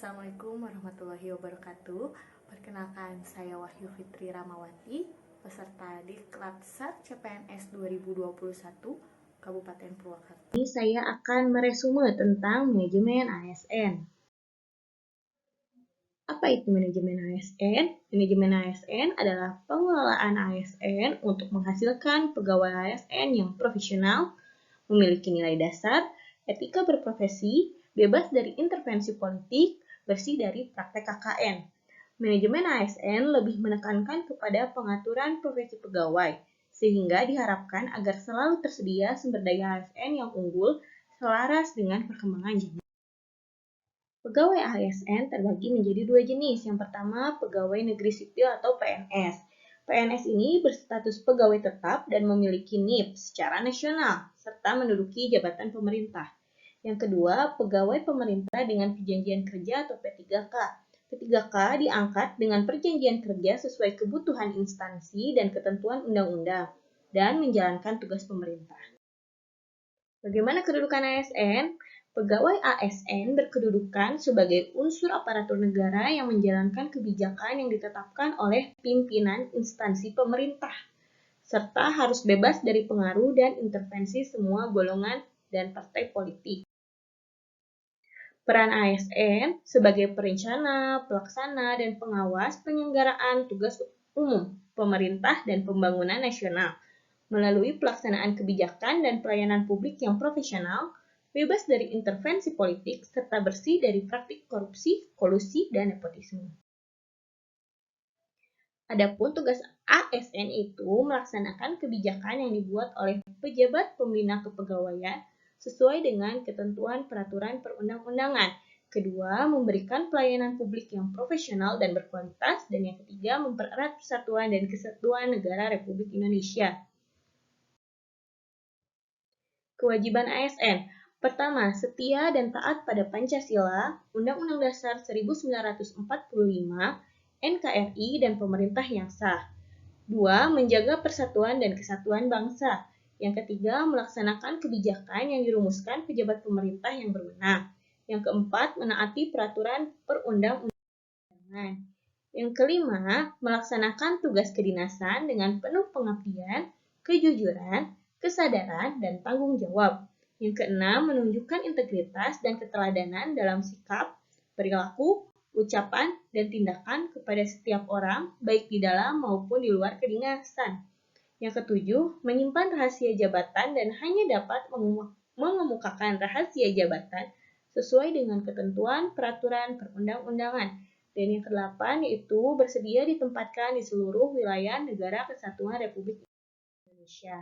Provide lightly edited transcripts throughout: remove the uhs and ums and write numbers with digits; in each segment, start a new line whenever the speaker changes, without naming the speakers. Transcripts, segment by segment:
Assalamualaikum warahmatullahi wabarakatuh. Perkenalkan, saya Wahyu Fitri Ramawati, peserta Diklat SAR CPNS 2021 Kabupaten Purwakarta.
Ini saya akan meresume tentang manajemen ASN. Apa itu manajemen ASN? Manajemen ASN adalah pengelolaan ASN untuk menghasilkan pegawai ASN yang profesional, memiliki nilai dasar, etika berprofesi, bebas dari intervensi politik, bersih dari praktek KKN. Manajemen ASN lebih menekankan kepada pengaturan profesi pegawai, sehingga diharapkan agar selalu tersedia sumber daya ASN yang unggul selaras dengan perkembangan zaman. Pegawai ASN terbagi menjadi dua jenis. Yang pertama, pegawai negeri sipil atau PNS. PNS ini berstatus pegawai tetap dan memiliki NIP secara nasional, serta menduduki jabatan pemerintah. Yang kedua, pegawai pemerintah dengan perjanjian kerja atau P3K. P3K diangkat dengan perjanjian kerja sesuai kebutuhan instansi dan ketentuan undang-undang dan menjalankan tugas pemerintah. Bagaimana kedudukan ASN? Pegawai ASN berkedudukan sebagai unsur aparatur negara yang menjalankan kebijakan yang ditetapkan oleh pimpinan instansi pemerintah, serta harus bebas dari pengaruh dan intervensi semua golongan dan partai politik. Peran ASN sebagai perencana, pelaksana, dan pengawas penyelenggaraan tugas umum pemerintah dan pembangunan nasional melalui pelaksanaan kebijakan dan pelayanan publik yang profesional, bebas dari intervensi politik, serta bersih dari praktik korupsi, kolusi, dan nepotisme. Adapun tugas ASN itu melaksanakan kebijakan yang dibuat oleh pejabat pembina kepegawaian sesuai dengan ketentuan peraturan perundang-undangan. Kedua, memberikan pelayanan publik yang profesional dan berkualitas. Dan yang ketiga, mempererat persatuan dan kesatuan negara Republik Indonesia. Kewajiban ASN. Pertama, setia dan taat pada Pancasila, Undang-Undang Dasar 1945, NKRI, dan pemerintah yang sah. 2. Menjaga persatuan dan kesatuan bangsa. Yang ketiga, melaksanakan kebijakan yang dirumuskan pejabat pemerintah yang berwenang. Yang keempat, menaati peraturan perundang-undangan. Yang kelima, melaksanakan tugas kedinasan dengan penuh pengabdian, kejujuran, kesadaran, dan tanggung jawab. Yang keenam, menunjukkan integritas dan keteladanan dalam sikap, perilaku, ucapan, dan tindakan kepada setiap orang, baik di dalam maupun di luar kedinasan. Yang ketujuh, menyimpan rahasia jabatan dan hanya dapat mengemukakan rahasia jabatan sesuai dengan ketentuan peraturan perundang-undangan. Dan yang kedelapan yaitu bersedia ditempatkan di seluruh wilayah negara kesatuan Republik Indonesia.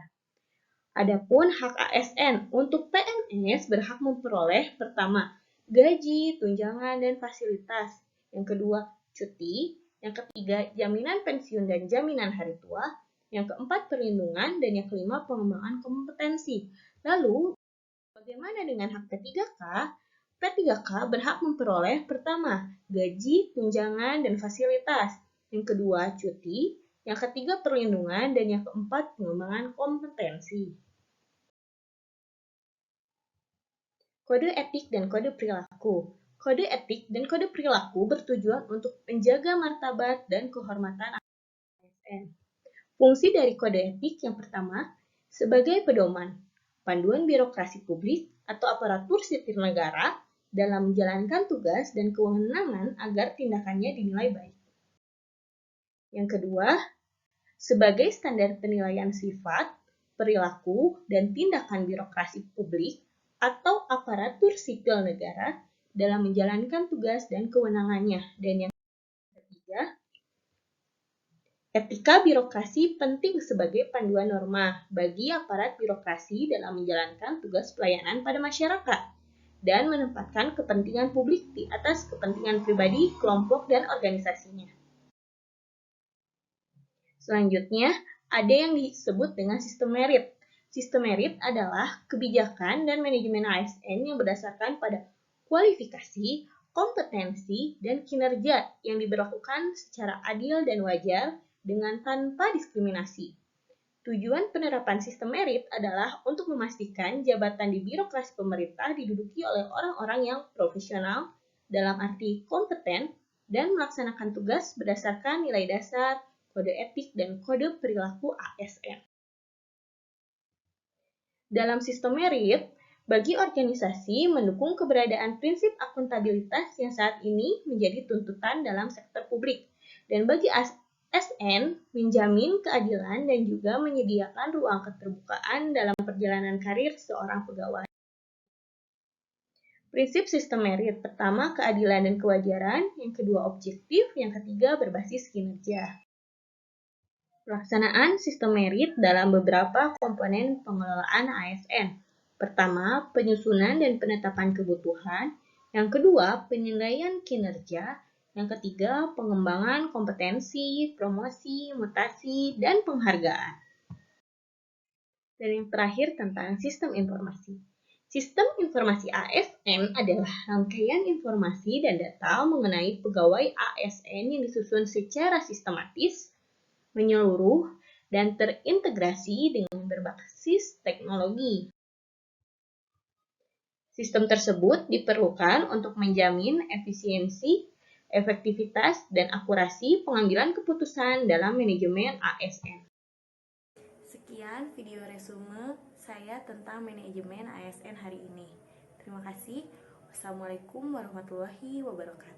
Adapun hak ASN untuk PNS berhak memperoleh pertama, gaji, tunjangan, dan fasilitas. Yang kedua, cuti. Yang ketiga, jaminan pensiun dan jaminan hari tua. Yang keempat, perlindungan. Dan yang kelima, pengembangan kompetensi. Lalu, bagaimana dengan hak P3K? P3K berhak memperoleh pertama, gaji, tunjangan, dan fasilitas. Yang kedua, cuti. Yang ketiga, perlindungan. Dan yang keempat, pengembangan kompetensi. Kode etik dan kode perilaku. Kode etik dan kode perilaku bertujuan untuk menjaga martabat dan kehormatan ASN. Fungsi dari kode etik yang pertama, sebagai pedoman, panduan birokrasi publik atau aparatur sipil negara dalam menjalankan tugas dan kewenangan agar tindakannya dinilai baik. Yang kedua, sebagai standar penilaian sifat, perilaku, dan tindakan birokrasi publik atau aparatur sipil negara dalam menjalankan tugas dan kewenangannya. Dan yang ketiga, etika birokrasi penting sebagai panduan norma bagi aparat birokrasi dalam menjalankan tugas pelayanan pada masyarakat dan menempatkan kepentingan publik di atas kepentingan pribadi, kelompok, dan organisasinya. Selanjutnya, ada yang disebut dengan sistem merit. Sistem merit adalah kebijakan dan manajemen ASN yang berdasarkan pada kualifikasi, kompetensi, dan kinerja yang diberlakukan secara adil dan wajar dengan tanpa diskriminasi. Tujuan penerapan sistem merit adalah untuk memastikan jabatan di birokrasi pemerintah diduduki oleh orang-orang yang profesional, dalam arti kompeten dan melaksanakan tugas berdasarkan nilai dasar, kode etik, dan kode perilaku ASN. Dalam sistem merit, bagi organisasi mendukung keberadaan prinsip akuntabilitas yang saat ini menjadi tuntutan dalam sektor publik, dan bagi ASN menjamin keadilan dan juga menyediakan ruang keterbukaan dalam perjalanan karir seorang pegawai. Prinsip sistem merit, pertama keadilan dan kewajaran, yang kedua objektif, yang ketiga berbasis kinerja. Pelaksanaan sistem merit dalam beberapa komponen pengelolaan ASN. Pertama, penyusunan dan penetapan kebutuhan. Yang kedua, penilaian kinerja. Yang ketiga, pengembangan kompetensi, promosi, mutasi, dan penghargaan. Dan yang terakhir tentang sistem informasi. Sistem informasi ASN adalah rangkaian informasi dan data mengenai pegawai ASN yang disusun secara sistematis, menyeluruh, dan terintegrasi dengan berbasis teknologi. Sistem tersebut diperlukan untuk menjamin efisiensi, efektivitas, dan akurasi pengambilan keputusan dalam manajemen ASN.
Sekian video resume saya tentang manajemen ASN hari ini. Terima kasih. Wassalamualaikum warahmatullahi wabarakatuh.